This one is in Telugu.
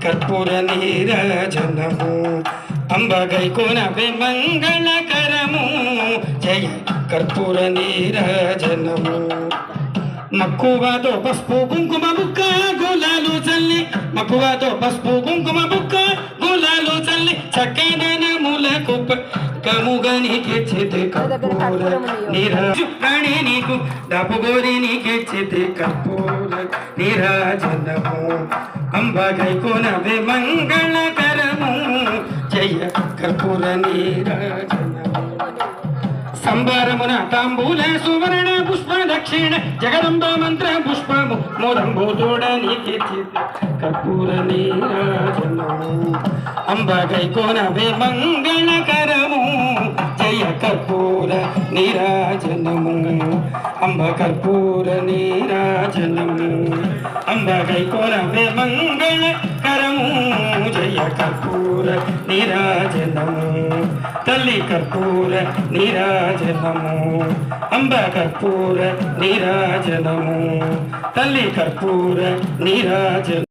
కర్పూర నీరాజనము అంబగై కొనవే మంగళకరము జయ కర్పూర నీరాజనము మక్కువతో పసుపు కుంకుమ బుక్క గులాలు చల్లి మక్కువతో పసుపు కుంకుమ బుక్క గులాలు చల్లి చక్కదనములకు కముగనికి చితి కర్పూర నీరాజని నీకు దాపుగోరికి చితి కర్పూర నీరాజనము అంబగై కొనవే మంగళకరము జయ కర్పూర నీరాజనము సంబారమున తాంబూల సువర్ణ పుష్ప దక్షిణ జగదంబ మంత్ర పుష్పము మోదంబు తోడనికి కర్పూర నీరాజనము అంబగై కొనవే మంగళకరము జయ కర్పూర నీరాజనము అంబ కర్పూర నీరాజనము అంబగై కొనవే మంగళకరము జయ కర్పూర నీరాజనము తల్లి కర్పూర నీరాజనము అంబ కర్పూర నీరాజనము తల్లి కర్పూర నీరాజనము